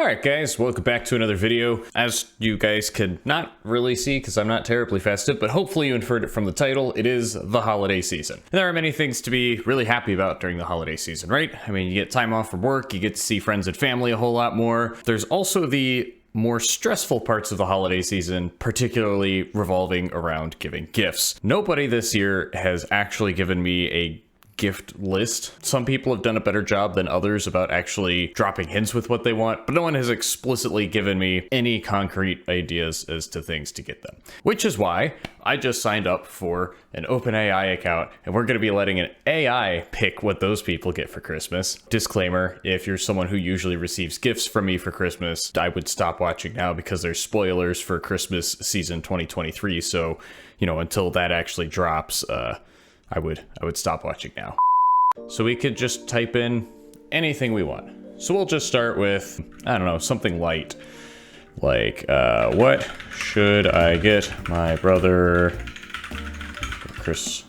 Alright guys, welcome back to another video. As you guys could not really see because I'm not terribly festive, but hopefully you inferred it from the title, it is the holiday season. And there are many things to be really happy about during the holiday season, right? I mean, you get time off from work, you get to see friends and family a whole lot more. There's also the more stressful parts of the holiday season, particularly revolving around giving gifts. Nobody this year has actually given me a gift list. Some people have done a better job than others about actually dropping hints with what they want, but no one has explicitly given me any concrete ideas as to things to get them. Which is why I just signed up for an OpenAI account, and we're going to be letting an AI pick what those people get for Christmas. Disclaimer, if you're someone who usually receives gifts from me for Christmas, I would stop watching now because there's spoilers for Christmas season 2023, so, you know, until that actually drops, I would stop watching now. So we could just type in anything we want. So we'll just start with, I don't know, something light. Like, what should I get my brother for Christmas?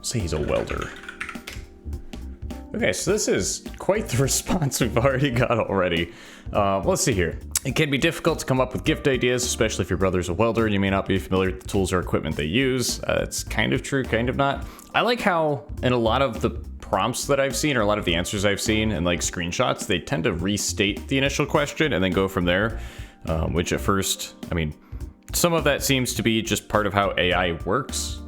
Say he's a welder. Okay, so this is quite the response we've already got already. Let's see here. It can be difficult to come up with gift ideas, especially if your brother's a welder and you may not be familiar with the tools or equipment they use. It's kind of true, kind of not. I like how in a lot of the prompts that I've seen, or a lot of the answers I've seen and like screenshots, they tend to restate the initial question and then go from there, which at first, I mean, some of that seems to be just part of how AI works.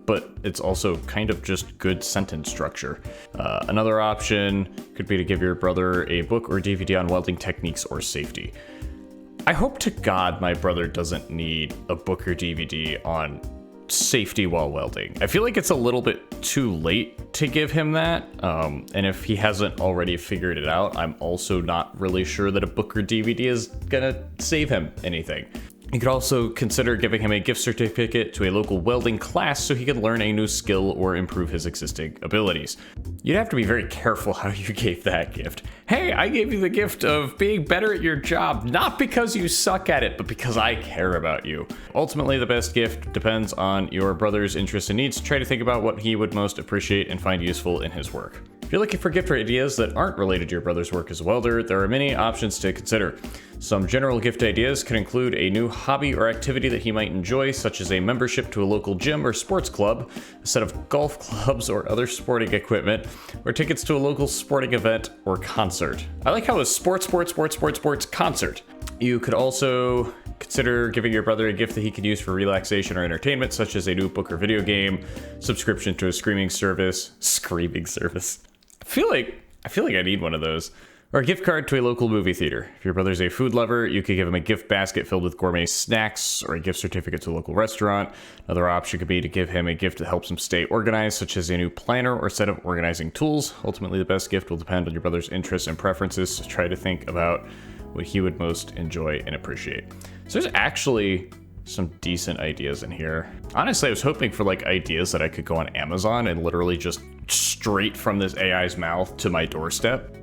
But it's also kind of just good sentence structure. Another option could be to give your brother a book or DVD on welding techniques or safety. I hope to God my brother doesn't need a book or DVD on safety while welding. I feel like it's a little bit too late to give him that. And if he hasn't already figured it out, I'm also not really sure that a book or DVD is gonna save him anything. You could also consider giving him a gift certificate to a local welding class so he can learn a new skill or improve his existing abilities. You'd have to be very careful how you gave that gift. Hey, I gave you the gift of being better at your job, not because you suck at it, but because I care about you. Ultimately, the best gift depends on your brother's interests and needs. Try to think about what he would most appreciate and find useful in his work. If you're looking for gift ideas that aren't related to your brother's work as a welder, there are many options to consider. Some general gift ideas can include a new hobby or activity that he might enjoy, such as a membership to a local gym or sports club, a set of golf clubs or other sporting equipment, or tickets to a local sporting event or concert. I like how it's sports, concert. You could also consider giving your brother a gift that he could use for relaxation or entertainment, such as a new book or video game, subscription to a streaming service. I feel like I need one of those. Or a gift card to a local movie theater. If your brother's a food lover, you could give him a gift basket filled with gourmet snacks or a gift certificate to a local restaurant. Another option could be to give him a gift that helps him stay organized, such as a new planner or set of organizing tools. Ultimately, the best gift will depend on your brother's interests and preferences, so try to think about what he would most enjoy and appreciate. So there's actually some decent ideas in here. Honestly, I was hoping for like ideas that I could go on Amazon and literally just straight from this AI's mouth to my doorstep.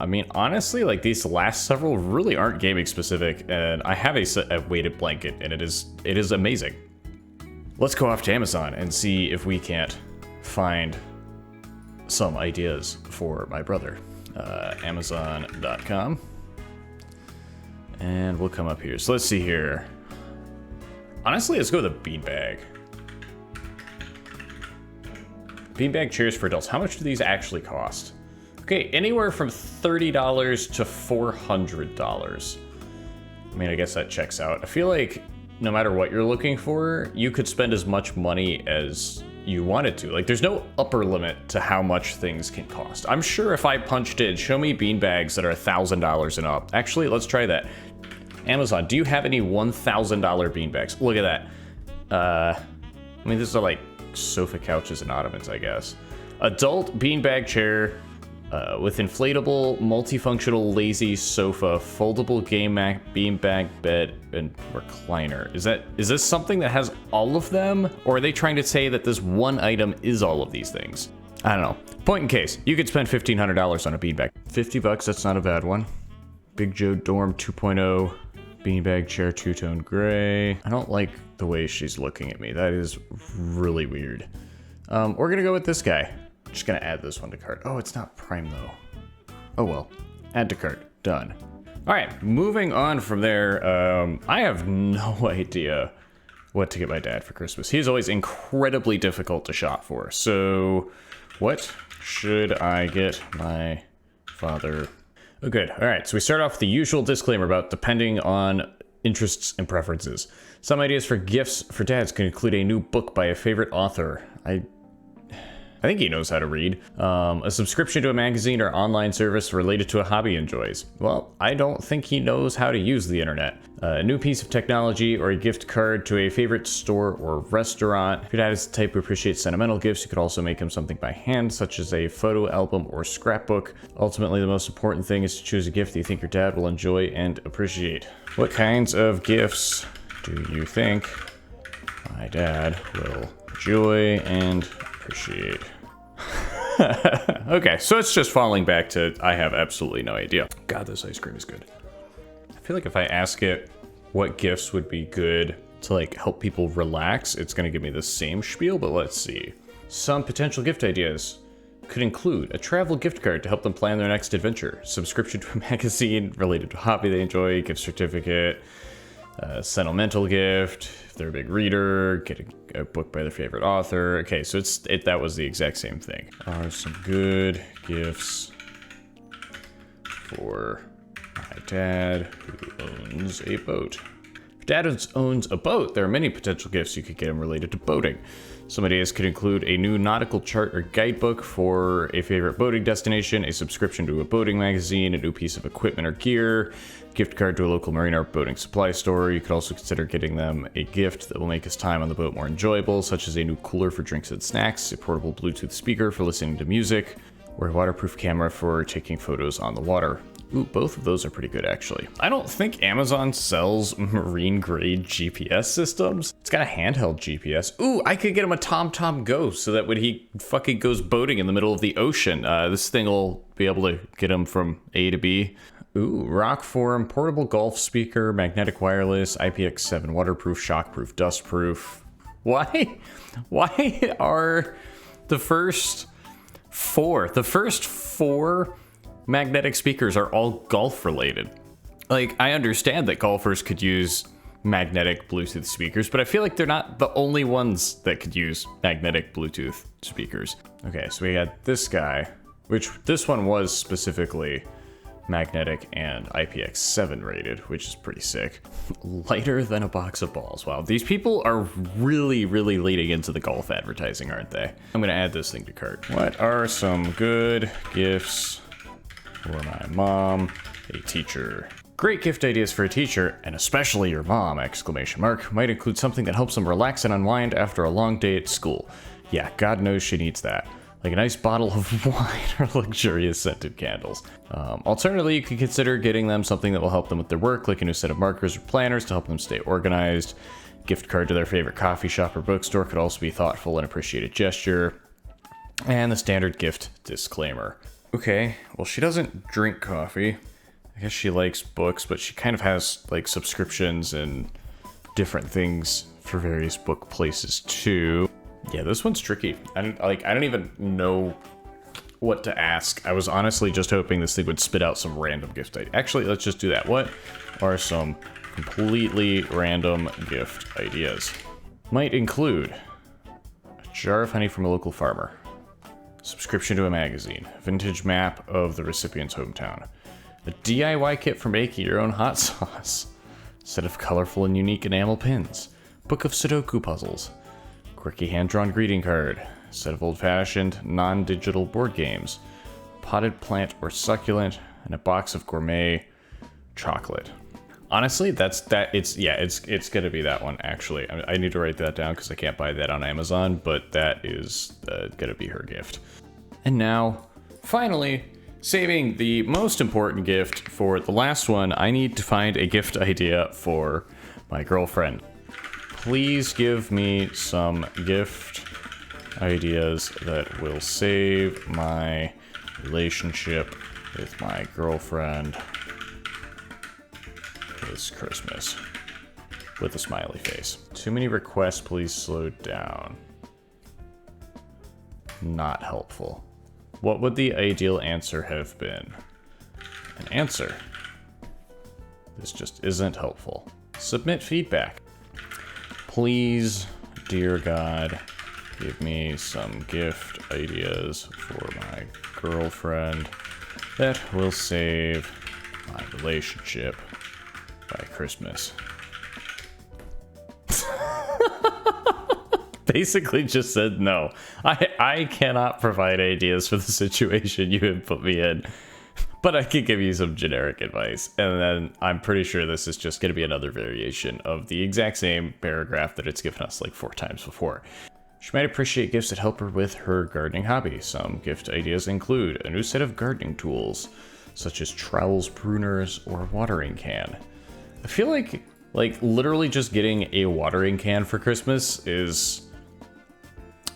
I mean, honestly, like these last several really aren't gaming specific, and I have a weighted blanket, and it is amazing. Let's go off to Amazon and see if we can't find some ideas for my brother. Amazon.com, and we'll come up here. So let's see here. Honestly, let's go with a beanbag. Beanbag chairs for adults. How much do these actually cost? Okay, anywhere from $30 to $400. I mean, I guess that checks out. I feel like no matter what you're looking for, you could spend as much money as you wanted to. Like, there's no upper limit to how much things can cost. I'm sure if I punched in, show me beanbags that are $1,000 and up. Actually, let's try that. Amazon, do you have any $1,000 beanbags? Look at that. I mean, these are like sofa couches and ottomans, I guess. Adult beanbag chair with inflatable, multifunctional, lazy sofa, foldable game mat, beanbag bed, and recliner. Is this something that has all of them? Or are they trying to say that this one item is all of these things? I don't know. Point in case, you could spend $1,500 on a beanbag. 50 bucks, that's not a bad one. Big Joe Dorm 2.0. Beanbag chair, two-tone gray. I don't like the way she's looking at me. That is really weird. We're gonna go with this guy. Just gonna add this one to cart. Oh, it's not Prime though. Oh well. Add to cart. Done. All right, moving on from there. I have no idea what to get my dad for Christmas. He's always incredibly difficult to shop for. So what should I get my father? Oh, good. All right, so we start off with the usual disclaimer about depending on interests and preferences. Some ideas for gifts for dads can include a new book by a favorite author. I think he knows how to read. A subscription to a magazine or online service related to a hobby he enjoys. Well, I don't think he knows how to use the internet. A new piece of technology or a gift card to a favorite store or restaurant. If your dad is the type who appreciates sentimental gifts, you could also make him something by hand, such as a photo album or scrapbook. Ultimately, the most important thing is to choose a gift that you think your dad will enjoy and appreciate. What kinds of gifts do you think my dad will enjoy and appreciate? Okay, so it's just falling back to I have absolutely no idea. God, this ice cream is good. I feel like if I ask it what gifts would be good to like help people relax, it's gonna give me the same spiel, but let's see. Some potential gift ideas could include a travel gift card to help them plan their next adventure, subscription to a magazine related to a hobby they enjoy, gift certificate, sentimental gift, if they're a big reader, get a book by their favorite author. Okay, so that was the exact same thing. Are some good gifts for my dad who owns a boat. If dad owns a boat, there are many potential gifts you could get him related to boating. Some ideas could include a new nautical chart or guidebook for a favorite boating destination, a subscription to a boating magazine, a new piece of equipment or gear, gift card to a local marina or boating supply store. You could also consider getting them a gift that will make his time on the boat more enjoyable, such as a new cooler for drinks and snacks, a portable Bluetooth speaker for listening to music, or a waterproof camera for taking photos on the water. Ooh, both of those are pretty good, actually. I don't think Amazon sells marine-grade GPS systems. It's got a handheld GPS. Ooh, I could get him a TomTom Go so that when he fucking goes boating in the middle of the ocean, this thing will be able to get him from A to B. Ooh, rock form, portable golf speaker, magnetic wireless, IPX7 waterproof, shockproof, dustproof. Why are the first four magnetic speakers are all golf related? Like, I understand that golfers could use magnetic Bluetooth speakers, but I feel like they're not the only ones that could use magnetic Bluetooth speakers. Okay, so we had this guy, which this one was specifically magnetic and IPX7 rated, which is pretty sick. Lighter than a box of balls. Wow, these people are really leading into the golf advertising, aren't they? I'm gonna add this thing to cart. What are some good gifts for my mom, a teacher? Great gift ideas for a teacher, and especially your mom, exclamation mark, might include something that helps them relax and unwind after a long day at school. Yeah, God knows she needs that. Like a nice bottle of wine or luxurious scented candles. Alternatively, you could consider getting them something that will help them with their work, like a new set of markers or planners to help them stay organized. Gift card to their favorite coffee shop or bookstore could also be a thoughtful and appreciated gesture. And the standard gift disclaimer. Okay, well, she doesn't drink coffee. I guess she likes books, but she kind of has like subscriptions and different things for various book places too. Yeah, this one's tricky. I don't even know what to ask. I was honestly just hoping this thing would spit out some random gift idea. Actually, let's just do that. What are some completely random gift ideas? Might include a jar of honey from a local farmer, subscription to a magazine, vintage map of the recipient's hometown, a DIY kit for making your own hot sauce, set of colorful and unique enamel pins, book of Sudoku puzzles, quirky hand-drawn greeting card, set of old-fashioned, non-digital board games, potted plant or succulent, and a box of gourmet chocolate. Honestly, it's gonna be that one, actually. I need to write that down because I can't buy that on Amazon, but that is gonna be her gift. And now, finally, saving the most important gift for the last one, I need to find a gift idea for my girlfriend. Please give me some gift ideas that will save my relationship with my girlfriend this Christmas. With a smiley face. Too many requests, please slow down. Not helpful. What would the ideal answer have been? an answer. This just isn't helpful. Submit feedback. Please, dear God, give me some gift ideas for my girlfriend that will save my relationship by Christmas. Basically just said no. I cannot provide ideas for the situation you have put me in, but I can give you some generic advice. And then I'm pretty sure this is just going to be another variation of the exact same paragraph that it's given us like 4 times before. She might appreciate gifts that help her with her gardening hobby. Some gift ideas include a new set of gardening tools, such as trowels, pruners, or watering can. I feel like literally just getting a watering can for Christmas is,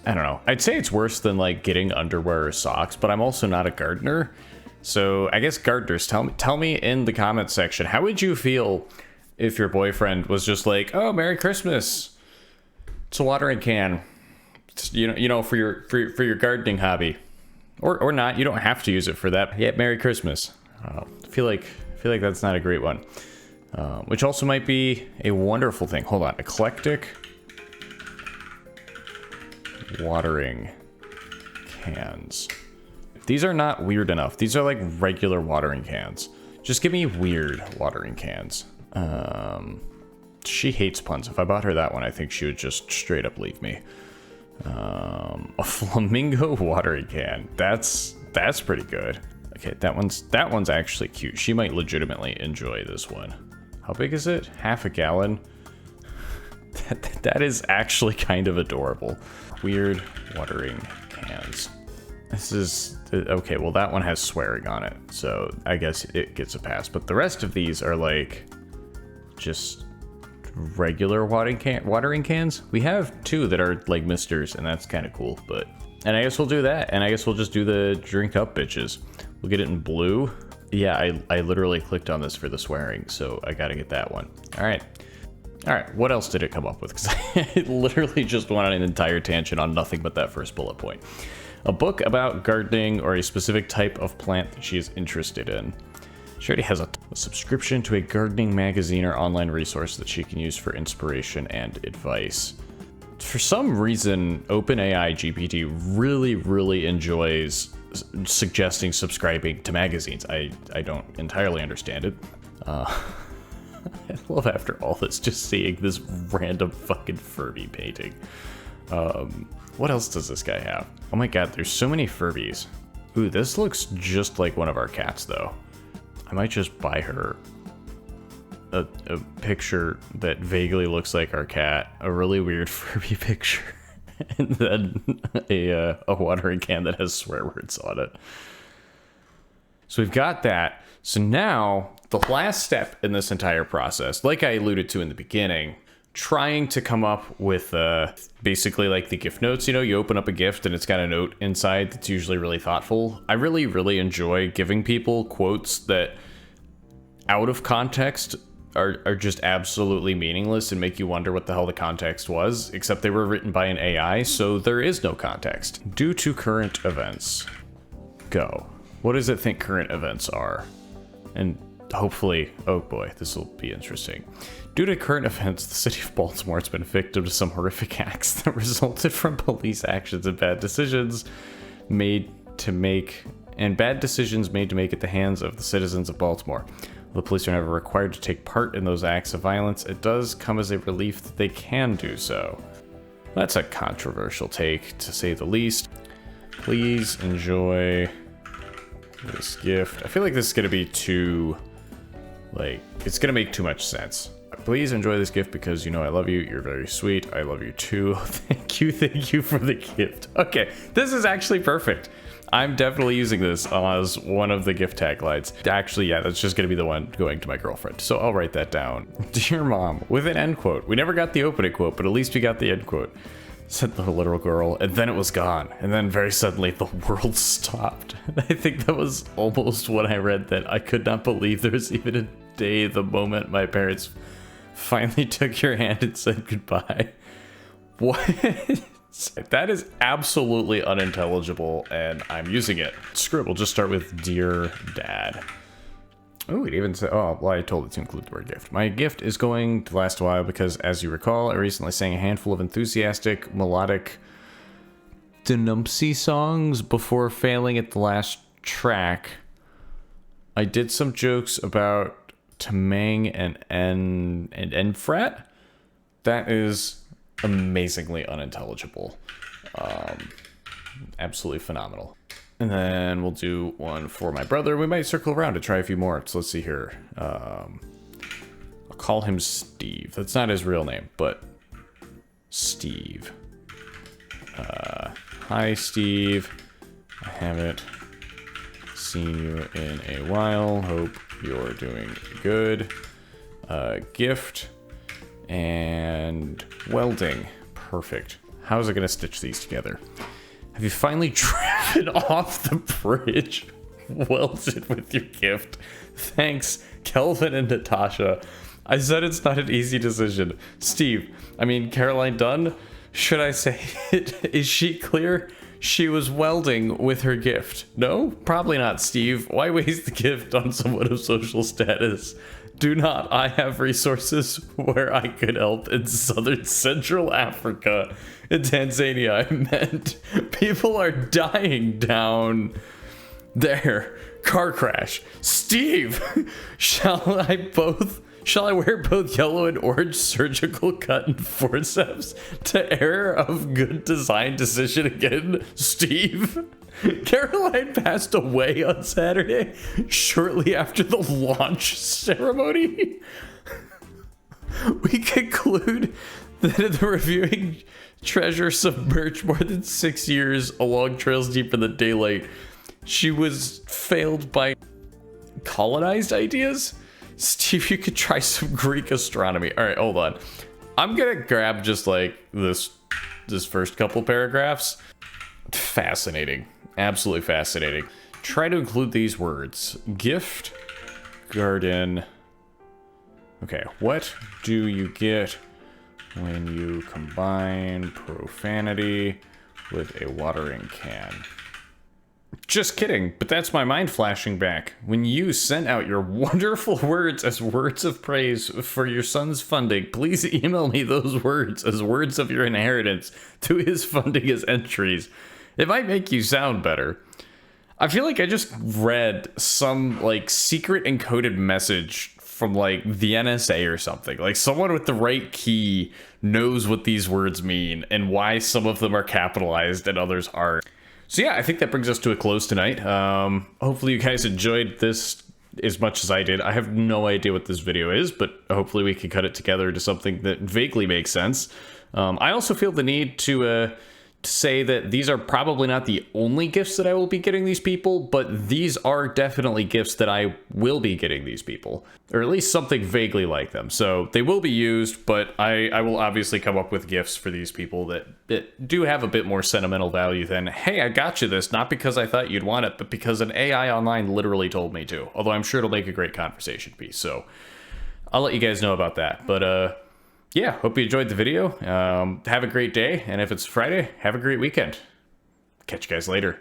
I don't know. I'd say it's worse than like getting underwear or socks, but I'm also not a gardener. So I guess gardeners, tell me in the comments section, how would you feel if your boyfriend was just like, "Oh, Merry Christmas. It's a watering can. It's, you know, for your gardening hobby." Or not, you don't have to use it for that. Yeah, Merry Christmas. I feel like that's not a great one. Which also might be a wonderful thing. Hold on, eclectic watering cans. These are not weird enough. These are like regular watering cans. Just give me weird watering cans. She hates puns. If I bought her that one, I think she would just straight up leave me. A flamingo watering can. That's pretty good. Okay, that one's actually cute. She might legitimately enjoy this one. How big is it? Half a gallon? That is actually kind of adorable. Weird watering cans. This is... Okay, well that one has swearing on it, so I guess it gets a pass. But the rest of these are like... just regular watering cans. We have 2 that are like misters, and that's kind of cool, but... And I guess we'll do that, and I guess we'll just do the drink up bitches. We'll get it in blue. Yeah, I literally clicked on this for the swearing, so I gotta get that one. All right, what else did it come up with? Because I literally just went on an entire tangent on nothing but that first bullet point. A book about gardening or a specific type of plant that she is interested in. She already has a subscription to a gardening magazine or online resource that she can use for inspiration and advice. For some reason, OpenAI GPT really enjoys suggesting subscribing to magazines. I don't entirely understand it. I love after all this just seeing this random fucking Furby painting. What else does this guy have? Oh my god, there's so many Furbies. Ooh, this looks just like one of our cats though. I might just buy her a picture that vaguely looks like our cat, a really weird Furby picture, and then a watering can that has swear words on it. So we've got that. So now the last step in this entire process, like I alluded to in the beginning, trying to come up with basically like the gift notes. You know, you open up a gift and it's got a note inside that's usually really thoughtful. I really enjoy giving people quotes that out of context are just absolutely meaningless and make you wonder what the hell the context was, except they were written by an AI, so there is no context. Due to current events. Go. What does it think current events are? And hopefully, oh boy, this will be interesting. Due to current events, the city of Baltimore has been victim to some horrific acts that resulted from police actions and bad decisions made to make at the hands of the citizens of Baltimore. The police are never required to take part in those acts of violence. It does come as a relief that they can do so. That's a controversial take, to say the least. Please enjoy this gift. I feel like this is going to be too, like, it's going to make too much sense. Please enjoy this gift because you know I love you. You're very sweet. I love you too. Thank you for the gift. Okay, this is actually perfect. I'm definitely using this as one of the gift taglines. Actually, yeah, that's just gonna be the one going to my girlfriend. So I'll write that down. Dear Mom, with an end quote. We never got the opening quote, but at least we got the end quote. Said the little girl, and then it was gone. And then very suddenly the world stopped. And I think that was almost when I read that. I could not believe there was even a day the moment my parents finally took your hand and said goodbye. What? That is absolutely unintelligible, and I'm using it. Screw it, we'll just start with Dear Dad. Oh, it even said, oh, well, I told it to include the word gift. My gift is going to last a while because, as you recall, I recently sang a handful of enthusiastic, melodic Denumpsy songs before failing at the last track. I did some jokes about Tamang and N fret. That is amazingly unintelligible. Absolutely phenomenal. And then we'll do one for my brother. We might circle around to try a few more. So let's see here. I'll call him Steve. That's not his real name, but Steve. Hi, Steve. I haven't seen you in a while. Hope you're doing good. Gift and welding. Perfect. How is it going to stitch these together? Have you finally driven off the bridge? Welded with your gift. Thanks, Kelvin and Natasha. I said it's not an easy decision. Steve, I mean Caroline Dunn? Should I say it? Is she clear? She was welding with her gift. No? Probably not, Steve. Why waste the gift on someone of social status? Do not. I have resources where I could help in southern Central Africa. In Tanzania, I meant. People are dying down there. Car crash. Steve! Shall I wear both yellow and orange surgical cut and forceps to error of good design decision again? Steve? Caroline passed away on Saturday, shortly after the launch ceremony. We conclude that the reviewing treasure submerged more than 6 years along trails deep in the daylight. She was failed by colonized ideas? Steve, you could try some Greek astronomy. All right, hold on. I'm gonna grab just like this first couple paragraphs. Fascinating. Absolutely fascinating. Try to include these words. Gift, garden. Okay, what do you get when you combine profanity with a watering can? Just kidding, but that's my mind flashing back. When you sent out your wonderful words as words of praise for your son's funding, please email me those words as words of your inheritance to his funding as entries. It might make you sound better. I feel like I just read some like secret encoded message from like the NSA or something. Like someone with the right key knows what these words mean and why some of them are capitalized and others aren't. So yeah, I think that brings us to a close tonight. Hopefully you guys enjoyed this as much as I did. I have no idea what this video is, but hopefully we can cut it together to something that vaguely makes sense. I also feel the need to say that these are probably not the only gifts that I will be getting these people, but these are definitely gifts that I will be getting these people, or at least something vaguely like them. So they will be used, but I will obviously come up with gifts for these people that do have a bit more sentimental value than, hey, I got you this, not because I thought you'd want it, but because an AI online literally told me to, although I'm sure it'll make a great conversation piece. So I'll let you guys know about that. But yeah, hope you enjoyed the video. Have a great day, and if it's Friday, have a great weekend. Catch you guys later.